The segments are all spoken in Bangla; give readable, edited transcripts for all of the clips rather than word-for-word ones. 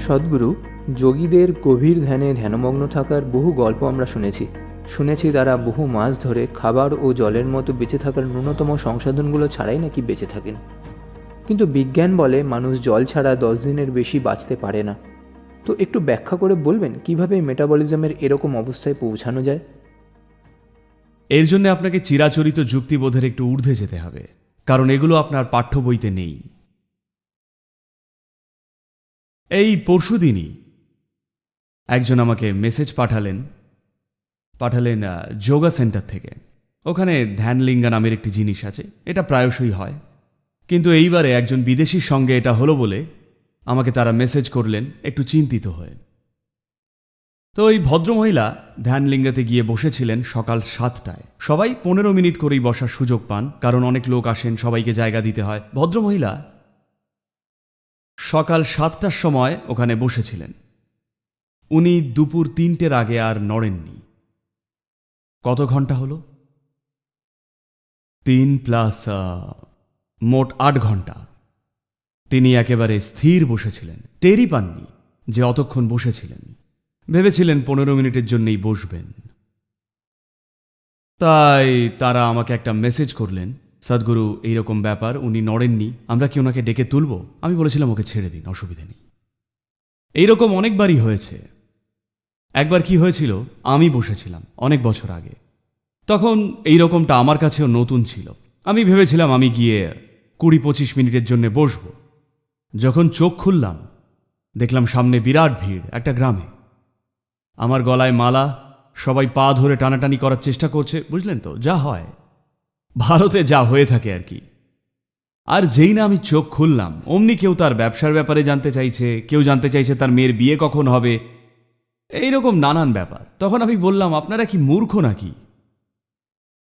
সদ্গুরু, যোগীদের গভীর ধ্যানে ধ্যানমগ্ন থাকার বহু গল্প আমরা শুনেছি তারা বহু মাস ধরে খাবার ও জলের মতো বেঁচে থাকার ন্যূনতম সংসাধনগুলো ছাড়াই নাকি বেঁচে থাকেন। কিন্তু বিজ্ঞান বলে মানুষ জল ছাড়া 10 দিনের বেশি বাঁচতে পারে না। তো একটু ব্যাখ্যা করে বলবেন কিভাবে মেটাবলিজমের এরকম অবস্থায় পৌঁছানো যায়? এর জন্য আপনাকে চিরাচরিত যুক্তিবোধের একটু ঊর্ধ্বে যেতে হবে, কারণ এগুলো আপনার পাঠ্য বইতে নেই। এই পরশুদিনই একজন আমাকে মেসেজ পাঠালেন যোগা সেন্টার থেকে। ওখানে ধ্যানলিঙ্গা নামের একটি জিনিস আছে, এটা প্রায়শই হয়, কিন্তু এইবারে একজন বিদেশির সঙ্গে এটা হলো বলে আমাকে তারা মেসেজ করলেন একটু চিন্তিত হয়ে। তো ওই ভদ্রমহিলা ধ্যানলিঙ্গাতে গিয়ে বসেছিলেন সকাল 7টায়। সবাই 15 মিনিট করেই বসার সুযোগ পান, কারণ অনেক লোক আসেন, সবাইকে জায়গা দিতে হয়। ভদ্রমহিলা সকাল 7টার সময় ওখানে বসেছিলেন। উনি দুপুর 3টের আগে আর নড়েননি। কত ঘন্টা হলো? 3 প্লাস মোট 8 ঘন্টা তিনি একেবারে স্থির বসেছিলেন। টেরই পাননি যে অতক্ষণ বসেছিলেন। ভেবেছিলেন 15 মিনিটের জন্যই বসবেন। তাই তারা আমাকে একটা মেসেজ করলেন, সদ্গুরু এইরকম ব্যাপার, উনি নড়েননি, আমরা কি ওনাকে ডেকে তুলব? আমি বলেছিলাম ওকে ছেড়ে দিন, অসুবিধা নেই। এইরকম অনেকবারই হয়েছে। একবার কি হয়েছিল, আমি বসেছিলাম অনেক বছর আগে। তখন এইরকমটা আমার কাছেও নতুন ছিল। আমি ভেবেছিলাম আমি গিয়ে 20-25 মিনিটের জন্য বসব। যখন চোখ খুললাম দেখলাম সামনে বিরাট ভিড়, একটা গ্রামে। আমার গলায় মালা, সবাই পা ধরে টানাটানি করার চেষ্টা করছে। বুঝলেন তো, যা হয় ভারতে, যা হয়ে থাকে আর কি। আর যেই না আমি চোখ খুললাম, অমনি কেউ তার ব্যবসার ব্যাপারে জানতে চাইছে, কেউ জানতে চাইছে তার মেয়ের বিয়ে কখন হবে, এইরকম নানান ব্যাপার। তখন আমি বললাম, আপনারা কি মূর্খ নাকি?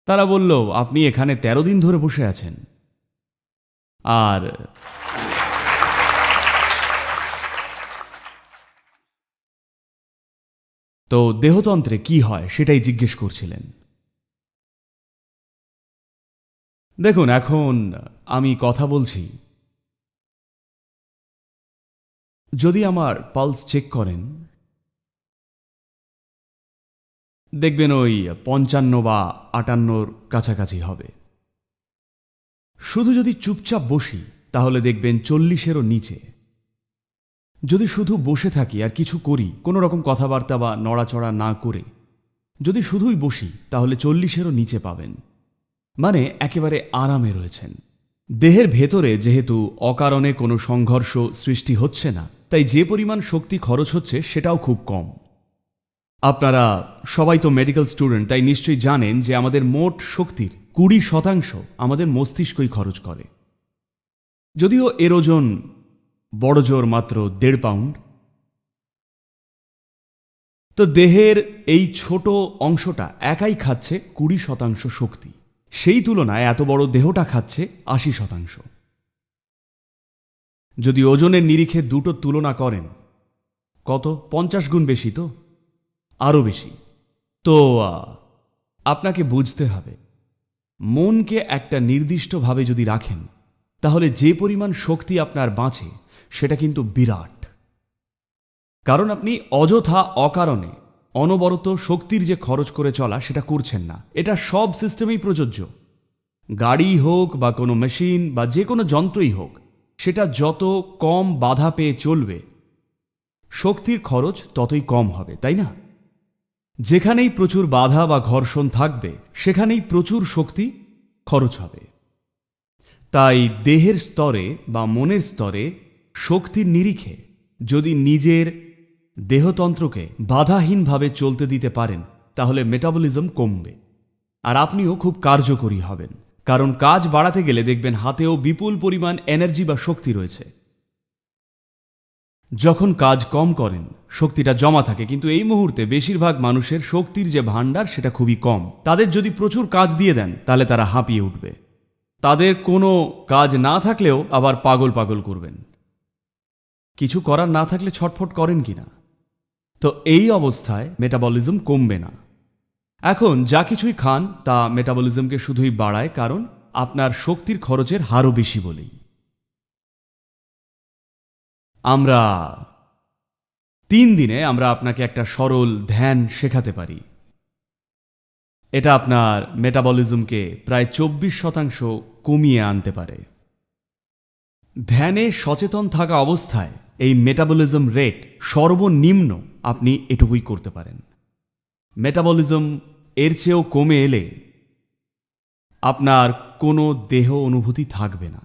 তারা বলল, আপনি এখানে 13 দিন ধরে বসে আছেন, আর তো দেহতন্ত্রে কি হয় সেটাই জিজ্ঞেস করছিলেন। দেখুন, এখন আমি কথা বলছি, যদি আমার পালস চেক করেন দেখবেন ওই 55 বা 58 কাছাকাছি হবে। শুধু যদি চুপচাপ বসি তাহলে দেখবেন 40-এরও নিচে। যদি শুধু বসে থাকি আর কিছু করি, কোনো রকম কথাবার্তা বা নড়াচড়া না করে যদি শুধুই বসি, তাহলে 40-এরও নিচে পাবেন। মানে একেবারে আরামে রয়েছেন। দেহের ভেতরে যেহেতু অকারণে কোনো সংঘর্ষ সৃষ্টি হচ্ছে না, তাই যে পরিমাণ শক্তি খরচ হচ্ছে সেটাও খুব কম। আপনারা সবাই তো মেডিকেল স্টুডেন্ট, তাই নিশ্চয়ই জানেন যে আমাদের মোট শক্তির 20% আমাদের মস্তিষ্কই খরচ করে। যদিও এর ওজন বড় জোর মাত্র 1.5 পাউন্ড। তো দেহের এই ছোট অংশটা একাই খাচ্ছে 20% শক্তি। সেই তুলনায় এত বড় দেহটা খাচ্ছে 80%। যদি ওজনের নিরিখে দুটো তুলনা করেন, কত? 50 গুণ বেশি, তো আরও বেশি। তো আপনাকে বুঝতে হবে, মনকে একটা নির্দিষ্টভাবে যদি রাখেন, তাহলে যে পরিমাণ শক্তি আপনার বাঁচে সেটা কিন্তু বিরাট। কারণ আপনি অযথা অকারণে অনবরত শক্তির যে খরচ করে চলা সেটা করছেন না। এটা সব সিস্টেমেই প্রযোজ্য। গাড়ি হোক বা কোনো মেশিন বা যে কোনো যন্ত্রই হোক, সেটা যত কম বাধা পেয়ে চলবে, শক্তির খরচ ততই কম হবে, তাই না? যেখানেই প্রচুর বাধা বা ঘর্ষণ থাকবে, সেখানেই প্রচুর শক্তি খরচ হবে। তাই দেহের স্তরে বা মনের স্তরে শক্তির নিরিখে যদি নিজের দেহতন্ত্রকে বাধাহীনভাবে চলতে দিতে পারেন, তাহলে মেটাবলিজম কমবে আর আপনিও খুব কার্যকরী হবেন। কারণ কাজ বাড়াতে গেলে দেখবেন হাতেও বিপুল পরিমাণ এনার্জি বা শক্তি রয়েছে। যখন কাজ কম করেন শক্তিটা জমা থাকে, কিন্তু এই মুহূর্তে বেশিরভাগ মানুষের শক্তির যে ভান্ডার সেটা খুবই কম। তাদের যদি প্রচুর কাজ দিয়ে দেন তাহলে তারা হাঁপিয়ে উঠবে। তাদের কোনো কাজ না থাকলেও আবার পাগল পাগল করবেন। কিছু করার না থাকলে ছটফট করেন কিনা? তো এই অবস্থায় মেটাবলিজম কমবে না। এখন যা কিছুই খান তা মেটাবলিজমকে শুধুই বাড়ায়, কারণ আপনার শক্তির খরচের হারও বেশি বলেই। আমরা 3 দিনে আমরা আপনাকে একটা সরল ধ্যান শেখাতে পারি। এটা আপনার মেটাবলিজমকে প্রায় 24% কমিয়ে আনতে পারে। ধ্যানে সচেতন থাকা অবস্থায় এই মেটাবলিজম রেট সর্বনিম্ন আপনি এটুকুই করতে পারেন। মেটাবলিজম এর চেয়েও কমে এলে আপনার কোনো দেহ অনুভূতি থাকবে না।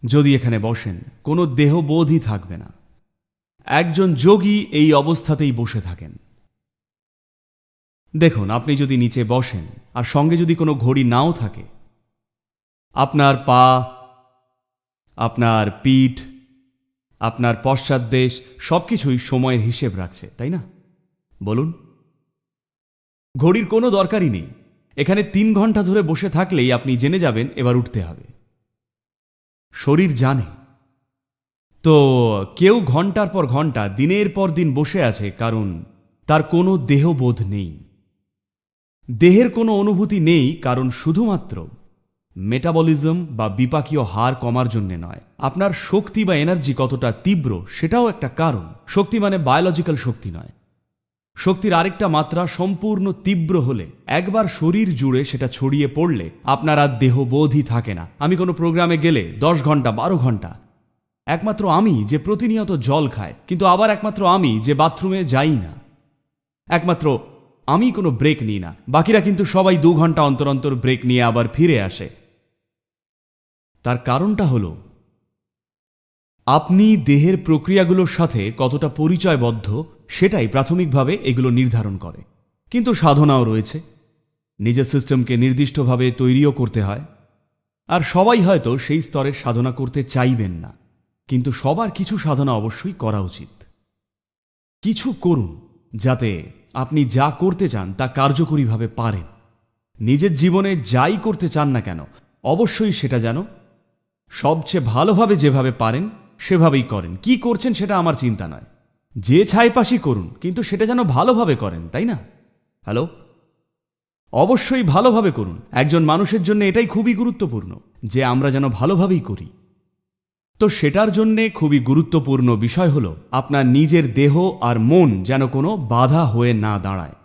যদি এখানে বসেন, কোনো দেহবোধই থাকবে না। একজন যোগী এই অবস্থাতেই বসে থাকেন। দেখুন, আপনি যদি নিচে বসেন আর সঙ্গে যদি কোনো ঘড়ি নাও থাকে, আপনার পা, আপনার পিঠ, আপনার পশ্চাৎদেশ সবকিছুই সময়ের হিসেব রাখছে, তাই না? বলুন, ঘড়ির কোনো দরকারই নেই। এখানে 3 ঘন্টা ধরে বসে থাকলেই আপনি জেনে যাবেন এবার উঠতে হবে। শরীর জানে। তো কেউ ঘন্টার পর ঘন্টা, দিনের পর দিন বসে আছে কারণ তার কোনো দেহবোধ নেই। দেহের কোনো অনুভূতি নেই কারণ শুধুমাত্র মেটাবলিজম বা বিপাকীয় হার কমার জন্য নয়, আপনার শক্তি বা এনার্জি কতটা তীব্র সেটাও একটা কারণ। শক্তি মানে বায়োলজিক্যাল শক্তি নয়। শক্তির আরেকটা মাত্রা সম্পূর্ণ তীব্র হলে, একবার শরীর জুড়ে সেটা ছড়িয়ে পড়লে আপনার আর দেহবোধই থাকে না। আমি কোনো প্রোগ্রামে গেলে 10 ঘন্টা 12 ঘন্টা একমাত্র আমি যে প্রতিনিয়ত জল খায়, কিন্তু আবার একমাত্র আমি যে বাথরুমে যাই না, একমাত্র আমি কোনো ব্রেক নিই না। বাকিরা কিন্তু সবাই 2 ঘন্টা অন্তর অন্তর ব্রেক নিয়ে আবার ফিরে আসে। তার কারণটা হলো আপনি দেহের প্রক্রিয়াগুলোর সাথে কতটা পরিচয়বদ্ধ, সেটাই প্রাথমিকভাবে এগুলো নির্ধারণ করে। কিন্তু সাধনাও রয়েছে। নিজের সিস্টেমকে নির্দিষ্টভাবে তৈরিও করতে হয়। আর সবাই হয়তো সেই স্তরের সাধনা করতে চাইবেন না, কিন্তু সবার কিছু সাধনা অবশ্যই করা উচিত। কিছু করুন যাতে আপনি যা করতে চান তা কার্যকরীভাবে পারেন। নিজের জীবনে যাই করতে চান না কেন, অবশ্যই সেটা যেন সবচেয়ে ভালোভাবে যেভাবে পারেন সেভাবেই করেন। কি করছেন সেটা আমার চিন্তা নয়, যে ছাইপাশই করুন, কিন্তু সেটা যেন ভালোভাবে করেন, তাই না? হ্যালো, অবশ্যই ভালোভাবে করুন। একজন মানুষের জন্য এটাই খুবই গুরুত্বপূর্ণ যে আমরা যেন ভালোভাবেই করি। তো সেটার জন্যে খুবই গুরুত্বপূর্ণ বিষয় হলো আপনার নিজের দেহ আর মন যেন কোনো বাধা হয়ে না দাঁড়ায়।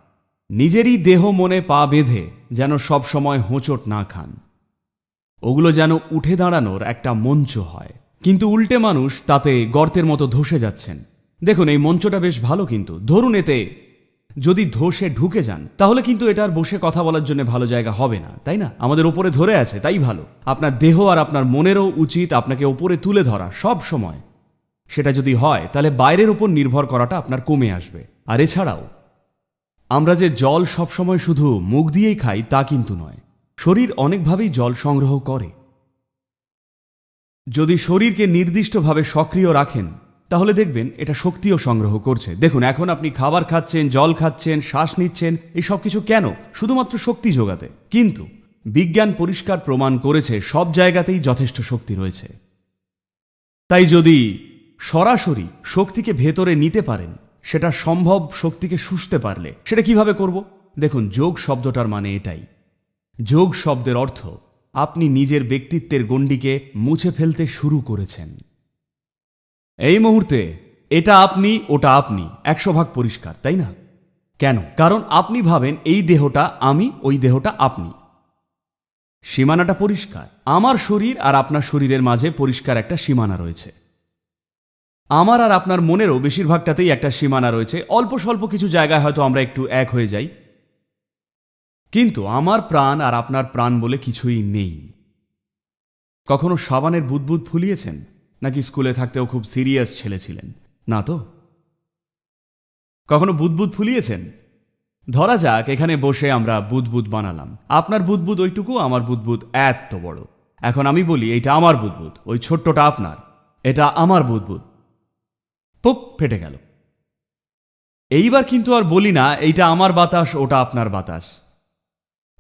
নিজেরই দেহ মনে পা বেঁধে যেন সব সময় হোঁচট না খান। ওগুলো যেন উঠে দাঁড়ানোর একটা মঞ্চ হয়, কিন্তু উল্টে মানুষ তাতে গর্তের মতো ধসে যাচ্ছেন। দেখুন, এই মঞ্চটা বেশ ভালো, কিন্তু ধরুন এতে যদি ধসে ঢুকে যান তাহলে কিন্তু এটার বসে কথা বলার জন্য ভালো জায়গা হবে না, তাই না? আমাদের ওপরে ধরে আছে, তাই ভালো। আপনার দেহ আর আপনার মনেরও উচিত আপনাকে ওপরে তুলে ধরা সব সময়। সেটা যদি হয় তাহলে বাইরের উপর নির্ভর করাটা আপনার কমে আসবে। আর এছাড়াও আমরা যে জল সবসময় শুধু মুখ দিয়েই খাই তা কিন্তু নয়। শরীর অনেকভাবেই জল সংগ্রহ করে। যদি শরীরকে নির্দিষ্টভাবে সক্রিয় রাখেন তাহলে দেখবেন এটা শক্তিও সংগ্রহ করছে। দেখুন, এখন আপনি খাবার খাচ্ছেন, জল খাচ্ছেন, শ্বাস নিচ্ছেন, এই সব কিছু কেন? শুধুমাত্র শক্তি যোগাতে। কিন্তু বিজ্ঞান পরিষ্কার প্রমাণ করেছে সব জায়গাতেই যথেষ্ট শক্তি রয়েছে। তাই যদি সরাসরি শক্তিকে ভেতরে নিতে পারেন, সেটা সম্ভব শক্তিকে শুষতে পারলে সেটা কিভাবে করব? দেখুন, যোগ শব্দটার মানে এটাই। যোগ শব্দের অর্থ আপনি নিজের ব্যক্তিত্বের গণ্ডিকে মুছে ফেলতে শুরু করেছেন। এই মুহূর্তে এটা আপনি, ওটা আপনি, 100 ভাগ পরিষ্কার, তাই না? কেন? কারণ আপনি ভাবেন এই দেহটা আমি, ওই দেহটা আপনি। সীমানাটা পরিষ্কার। আমার শরীর আর আপনার শরীরের মাঝে পরিষ্কার একটা সীমানা রয়েছে। আমার আর আপনার মনেরও বেশিরভাগটাতেই একটা সীমানা রয়েছে। অল্প স্বল্প কিছু জায়গায় হয়তো আমরা একটু এক হয়ে যাই, কিন্তু আমার প্রাণ আর আপনার প্রাণ বলে কিছুই নেই। কখনো সাবানের বুদবুদ ফুলিয়েছেন? নাকি স্কুলে থাকতেও খুব সিরিয়াস ছেলে ছিলেন? না তো। কখনো বুদবুদ ফুলিয়েছেন? ধরা যাক এখানে বসে আমরা বুদবুদ বানালাম। আপনার বুদবুদ ওইটুকু, আমার বুদবুদ এত বড়। এখন আমি বলি এইটা আমার বুদবুদ, ওই ছোট্টটা আপনার। এটা আমার বুদবুদ। পুপ, ফেটে গেল। এইবার কিন্তু আর বলি না এইটা আমার বাতাস, ওটা আপনার বাতাস।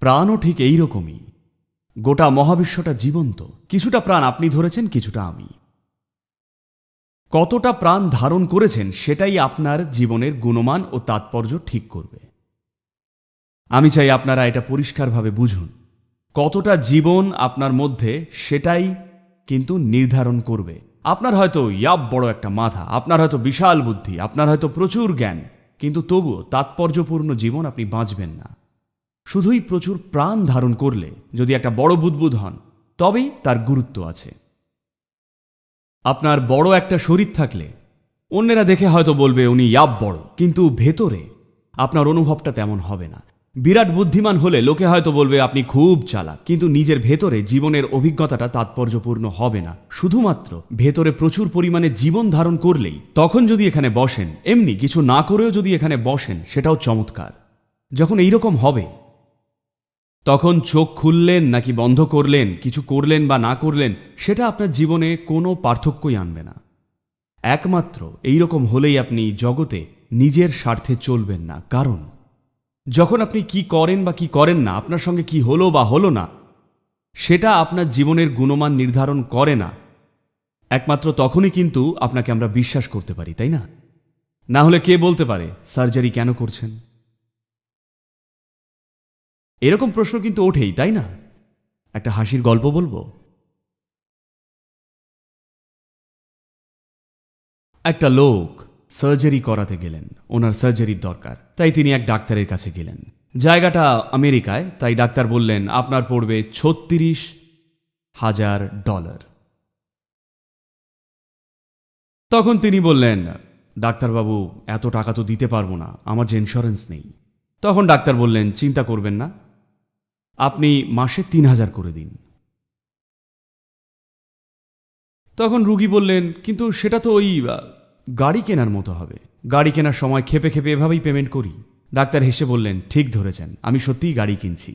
প্রাণও ঠিক এইরকমই। গোটা মহাবিশ্বটা জীবন্ত। কিছুটা প্রাণ আপনি ধরেছেন, কিছুটা আমি। কতটা প্রাণ ধারণ করেছেন সেটাই আপনার জীবনের গুণমান ও তাৎপর্য ঠিক করবে। আমি চাই আপনারা এটা পরিষ্কারভাবে বুঝুন। কতটা জীবন আপনার মধ্যে সেটাই কিন্তু নির্ধারণ করবে আপনার হয়তো ইয়াব বড় একটা মাথা, আপনার হয়তো বিশাল বুদ্ধি, আপনার হয়তো প্রচুর জ্ঞান, কিন্তু তবুও তাৎপর্যপূর্ণ জীবন আপনি বাঁচবেন না। শুধুই প্রচুর প্রাণ ধারণ করলে, যদি একটা বড় বুদ্বুদ হন, তবেই তার গুরুত্ব আছে। আপনার বড় একটা শরীর থাকলে অন্যেরা দেখে হয়তো বলবে উনি ইয়াব বড়, কিন্তু ভেতরে আপনার অনুভবটা তেমন হবে না। বিরাট বুদ্ধিমান হলে লোকে হয়তো বলবে আপনি খুব চালাক, কিন্তু নিজের ভেতরে জীবনের অভিজ্ঞতাটা তাৎপর্যপূর্ণ হবে না। শুধুমাত্র ভেতরে প্রচুর পরিমাণে জীবন ধারণ করলেই, তখন যদি এখানে বসেন, এমনি কিছু না করেও যদি এখানে বসেন, সেটাও চমৎকার। যখন এইরকম হবে, তখন চোখ খুললেন নাকি বন্ধ করলেন, কিছু করলেন বা না করলেন, সেটা আপনার জীবনে কোনো পার্থক্যই আনবে না। একমাত্র এইরকম হলেই আপনি জগতে নিজের স্বার্থে চলবেন না। কারণ যখন আপনি কি করেন বা কি করেন না, আপনার সঙ্গে কি হলো বা হলো না, সেটা আপনার জীবনের গুণমান নির্ধারণ করে না। একমাত্র তখনই কিন্তু আপনাকে আমরা বিশ্বাস করতে পারি, তাই না? না হলে কে বলতে পারে সার্জারি কেন করছেন? এরকম প্রশ্ন কিন্তু ওঠেই, তাই না? একটা হাসির গল্প বলবো। একটা লোক সার্জারি করাতে গেলেন, ওনার সার্জারির দরকার, তাই তিনি এক ডাক্তারের কাছে গেলেন। জায়গাটা আমেরিকায়, তাই ডাক্তার বললেন আপনার পড়বে $36,000। তখন তিনি বললেন, ডাক্তারবাবু এত টাকা তো দিতে পারবো না, আমার যে ইন্স্যুরেন্স নেই। তখন ডাক্তার বললেন চিন্তা করবেন না, আপনি মাসে 3,000 করে দিন। তখন রুগী বললেন কিন্তু সেটা তো ওই গাড়ি কেনার মতো হবে, গাড়ি কেনার সময় খেপে খেপে এভাবেই পেমেন্ট করি। ডাক্তার হেসে বললেন ঠিক ধরেছেন, আমি সত্যিই গাড়ি কিনছি।